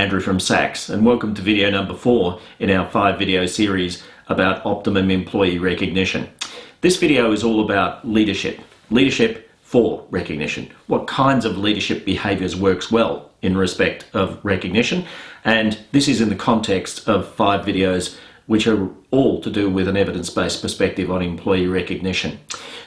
Andrew from Sachs, and welcome to video number 4 in our 5-video series about optimum employee recognition. This video is all about leadership for recognition. What kinds of leadership behaviours works well in respect of recognition, and this is in the context of 5 videos which are all to do with an evidence-based perspective on employee recognition.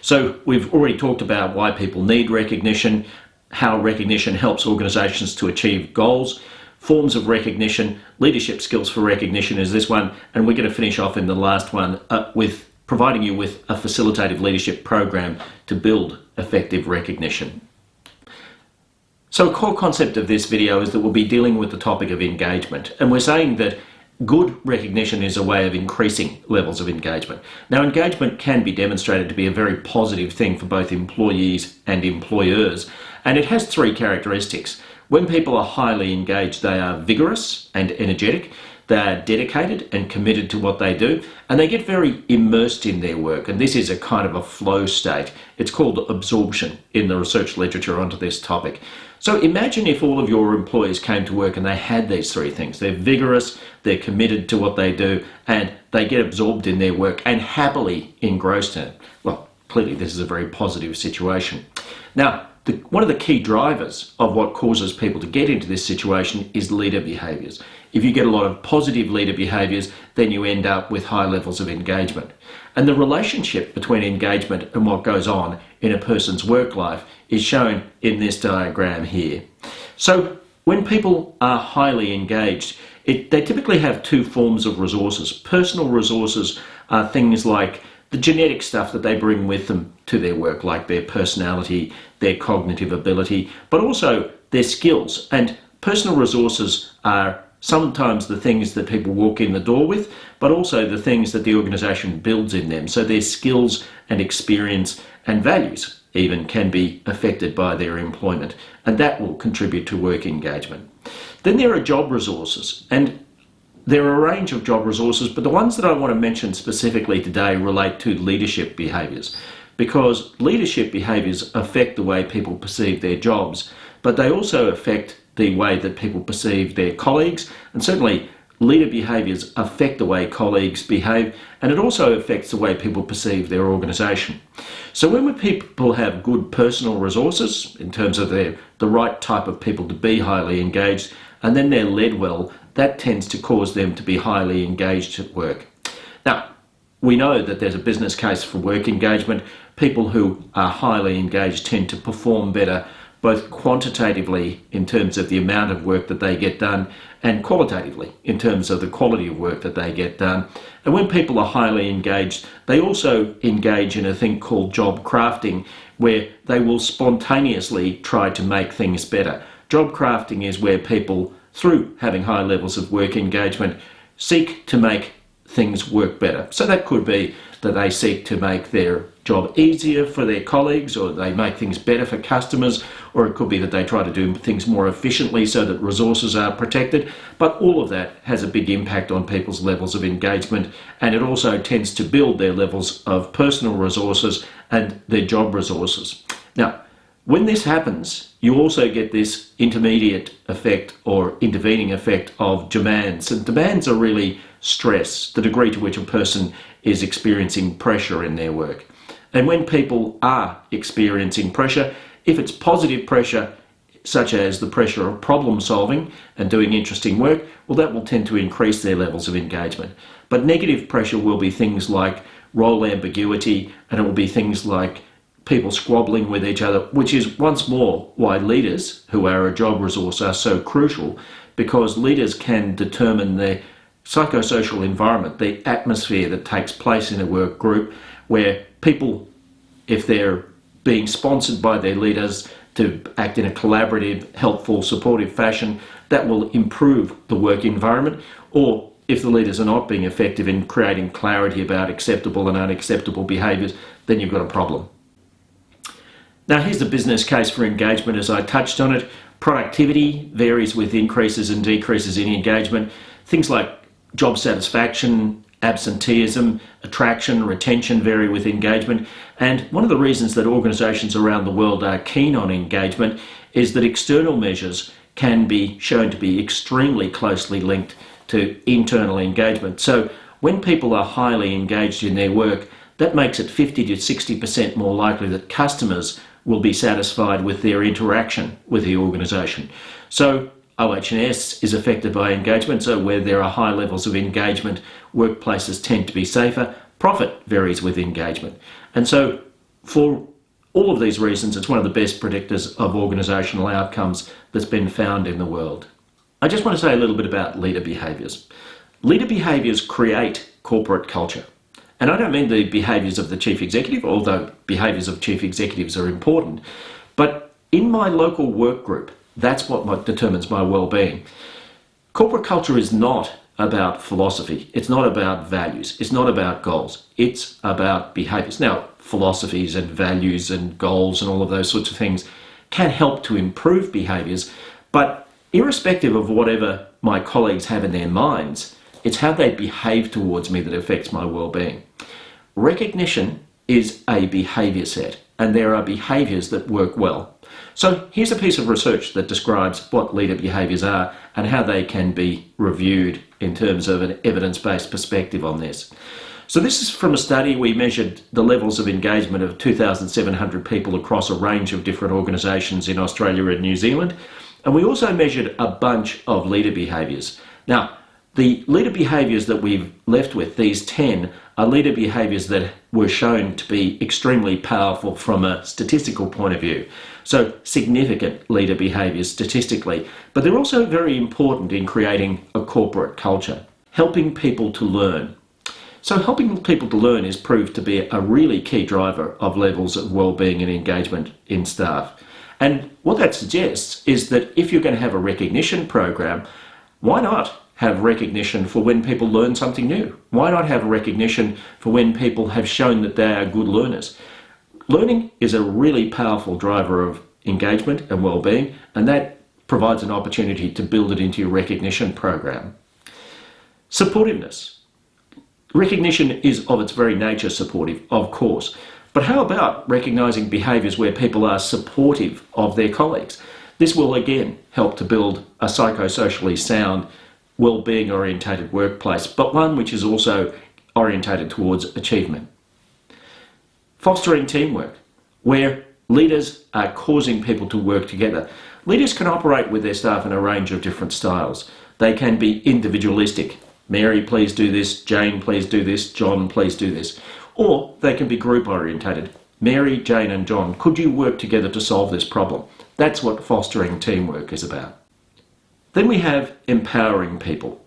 So we've already talked about why people need recognition, how recognition helps organisations to achieve goals, forms of recognition, leadership skills for recognition is this one, and we're going to finish off in the last one with providing you with a facilitative leadership program to build effective recognition. So a core concept of this video is that we'll be dealing with the topic of engagement, and we're saying that good recognition is a way of increasing levels of engagement. Now, engagement can be demonstrated to be a very positive thing for both employees and employers, and it has 3 characteristics. When people are highly engaged, they are vigorous and energetic, they are dedicated and committed to what they do, and they get very immersed in their work, and this is a kind of a flow state. It's called absorption in the research literature onto this topic. So imagine if all of your employees came to work and they had these 3 things. They're vigorous, they're committed to what they do, and they get absorbed in their work and happily engrossed in it. Well, clearly this is a very positive situation. Now, one of the key drivers of what causes people to get into this situation is leader behaviours. If you get a lot of positive leader behaviours, then you end up with high levels of engagement. And the relationship between engagement and what goes on in a person's work life is shown in this diagram here. So when people are highly engaged, they typically have 2 forms of resources. Personal resources are things like the genetic stuff that they bring with them to their work, like their personality, their cognitive ability, but also their skills. And personal resources are sometimes the things that people walk in the door with, but also the things that the organisation builds in them. So their skills and experience and values even can be affected by their employment, and that will contribute to work engagement. Then there are job resources, and there are a range of job resources, but the ones that I want to mention specifically today relate to leadership behaviours, because leadership behaviours affect the way people perceive their jobs, but they also affect the way that people perceive their colleagues, and certainly leader behaviours affect the way colleagues behave, and it also affects the way people perceive their organisation. So when people have good personal resources, in terms of the right type of people to be highly engaged, and then they're led well, that tends to cause them to be highly engaged at work. Now, we know that there's a business case for work engagement. People who are highly engaged tend to perform better, both quantitatively in terms of the amount of work that they get done and qualitatively in terms of the quality of work that they get done. And when people are highly engaged, they also engage in a thing called job crafting, where they will spontaneously try to make things better. Job crafting is where people, through having high levels of work engagement, seek to make things work better. So that could be that they seek to make their job easier for their colleagues, or they make things better for customers, or it could be that they try to do things more efficiently so that resources are protected. But all of that has a big impact on people's levels of engagement, and it also tends to build their levels of personal resources and their job resources. Now, when this happens, you also get this intermediate effect or intervening effect of demands. And demands are really stress, the degree to which a person is experiencing pressure in their work. And when people are experiencing pressure, if it's positive pressure, such as the pressure of problem solving and doing interesting work, well, that will tend to increase their levels of engagement. But negative pressure will be things like role ambiguity, and it will be things like people squabbling with each other, which is once more why leaders, who are a job resource, are so crucial, because leaders can determine the psychosocial environment, the atmosphere that takes place in a work group, where people, if they're being sponsored by their leaders to act in a collaborative, helpful, supportive fashion, that will improve the work environment. Or if the leaders are not being effective in creating clarity about acceptable and unacceptable behaviours, then you've got a problem. Now, here's the business case for engagement as I touched on it. Productivity varies with increases and decreases in engagement. Things like job satisfaction, absenteeism, attraction, retention vary with engagement. And one of the reasons that organisations around the world are keen on engagement is that external measures can be shown to be extremely closely linked to internal engagement. So when people are highly engaged in their work, that makes it 50 to 60% more likely that customers will be satisfied with their interaction with the organisation. So OH&S is affected by engagement, so where there are high levels of engagement, workplaces tend to be safer. Profit varies with engagement. And so for all of these reasons, it's one of the best predictors of organisational outcomes that's been found in the world. I just want to say a little bit about leader behaviours. Leader behaviours create corporate culture. And I don't mean the behaviours of the chief executive, although behaviours of chief executives are important. But in my local work group, that's what determines my well-being. Corporate culture is not about philosophy. It's not about values. It's not about goals. It's about behaviours. Now, philosophies and values and goals and all of those sorts of things can help to improve behaviours, but irrespective of whatever my colleagues have in their minds, it's how they behave towards me that affects my well-being. Recognition is a behaviour set, and there are behaviours that work well. So here's a piece of research that describes what leader behaviours are and how they can be reviewed in terms of an evidence-based perspective on this. So this is from a study. We measured the levels of engagement of 2,700 people across a range of different organisations in Australia and New Zealand. And we also measured a bunch of leader behaviours. Now, the leader behaviours that we've left with, these 10, are leader behaviours that were shown to be extremely powerful from a statistical point of view. So significant leader behaviours statistically, but they're also very important in creating a corporate culture, helping people to learn. So helping people to learn is proved to be a really key driver of levels of well-being and engagement in staff. And what that suggests is that if you're going to have a recognition program, why not have recognition for when people learn something new? Why not have recognition for when people have shown that they are good learners? Learning is a really powerful driver of engagement and well-being, and that provides an opportunity to build it into your recognition program. Supportiveness. Recognition is of its very nature supportive, of course, but how about recognising behaviours where people are supportive of their colleagues? This will again help to build a psychosocially sound, well-being orientated workplace, but one which is also orientated towards achievement. Fostering teamwork, where leaders are causing people to work together. Leaders can operate with their staff in a range of different styles. They can be individualistic. Mary, please do this. Jane, please do this. John, please do this. Or they can be group orientated. Mary, Jane and John, could you work together to solve this problem? That's what fostering teamwork is about. Then we have empowering people.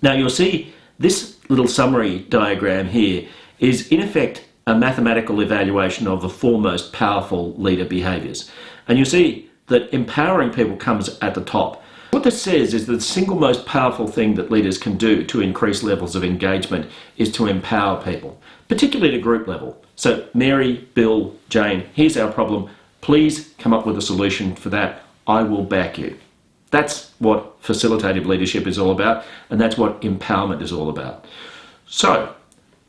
Now you'll see this little summary diagram here is in effect a mathematical evaluation of the four most powerful leader behaviours. And you see that empowering people comes at the top. What this says is that the single most powerful thing that leaders can do to increase levels of engagement is to empower people, particularly at a group level. So Mary, Bill, Jane, here's our problem. Please come up with a solution for that. I will back you. That's what facilitative leadership is all about, and that's what empowerment is all about. So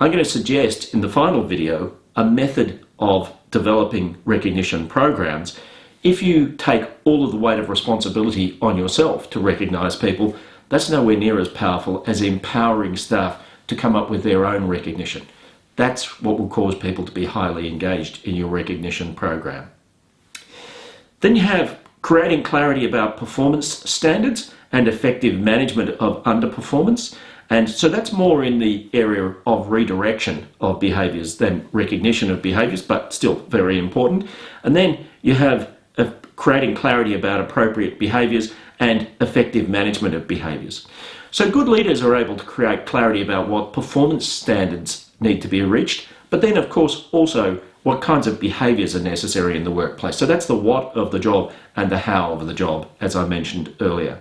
I'm going to suggest in the final video a method of developing recognition programs. If you take all of the weight of responsibility on yourself to recognise people, that's nowhere near as powerful as empowering staff to come up with their own recognition. That's what will cause people to be highly engaged in your recognition program. Then you have creating clarity about performance standards and effective management of underperformance. And so that's more in the area of redirection of behaviours than recognition of behaviours, but still very important. And then you have creating clarity about appropriate behaviours and effective management of behaviours. So good leaders are able to create clarity about what performance standards need to be reached, but then of course also what kinds of behaviours are necessary in the workplace. So that's the what of the job and the how of the job, as I mentioned earlier.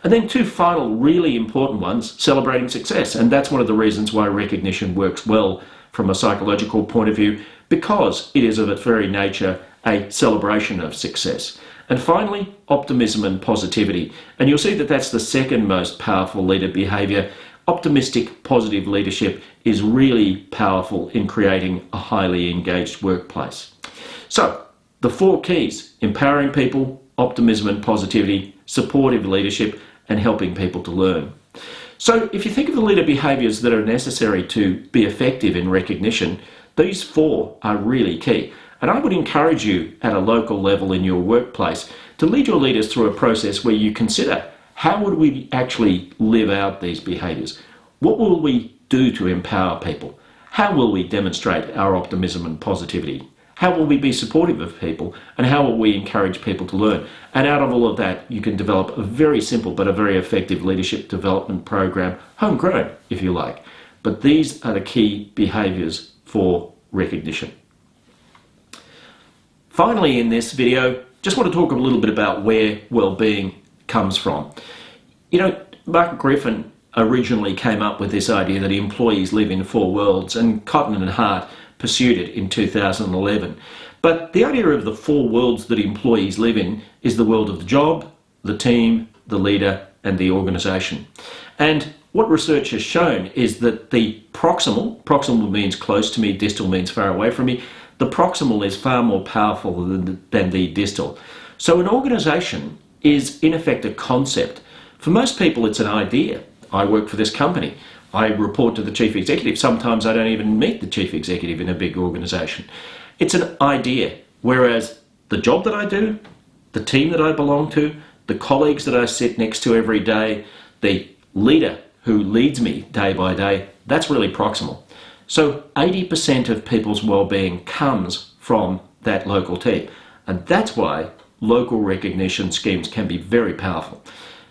And then two final really important ones, celebrating success. And that's one of the reasons why recognition works well from a psychological point of view, because it is of its very nature a celebration of success. And finally, optimism and positivity. And you'll see that that's the second most powerful leader behaviour. Optimistic, positive leadership is really powerful in creating a highly engaged workplace. So, The 4 keys: empowering people, optimism and positivity, supportive leadership, and helping people to learn. So if you think of the leader behaviours that are necessary to be effective in recognition, these 4 are really key. And I would encourage you at a local level in your workplace to lead your leaders through a process where you consider, how would we actually live out these behaviours? What will we do to empower people? How will we demonstrate our optimism and positivity? How will we be supportive of people? And how will we encourage people to learn? And out of all of that, you can develop a very simple but a very effective leadership development program, homegrown if you like. But these are the key behaviours for recognition. Finally, in this video, just want to talk a little bit about where well-being comes from. You know, Mark Griffin originally came up with this idea that employees live in 4 worlds, and Cotton and Hart pursued it in 2011. But the idea of the 4 worlds that employees live in is the world of the job, the team, the leader, and the organisation. And what research has shown is that the proximal means close to me, distal means far away from me, the proximal is far more powerful than the distal. So an organisation is in effect a concept. For most people it's an idea. I work for this company. I report to the chief executive. Sometimes I don't even meet the chief executive in a big organisation. It's an idea, whereas the job that I do, the team that I belong to, the colleagues that I sit next to every day, the leader who leads me day by day, that's really proximal. So 80% of people's well-being comes from that local team. And that's why local recognition schemes can be very powerful.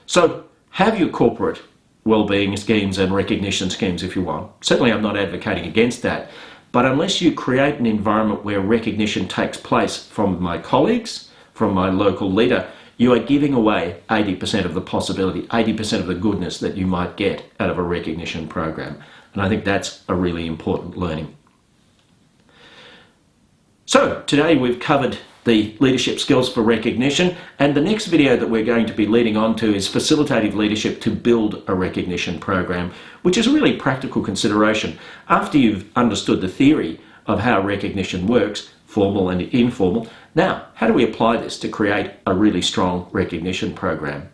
So have your corporate well-being schemes and recognition schemes if you want. Certainly I'm not advocating against that. But unless you create an environment where recognition takes place from my colleagues, from my local leader, you are giving away 80% of the possibility, 80% of the goodness that you might get out of a recognition program. And I think that's a really important learning. So today we've covered the leadership skills for recognition, and the next video that we're going to be leading on to is facilitative leadership to build a recognition program, which is a really practical consideration. After you've understood the theory of how recognition works, formal and informal, now how do we apply this to create a really strong recognition program?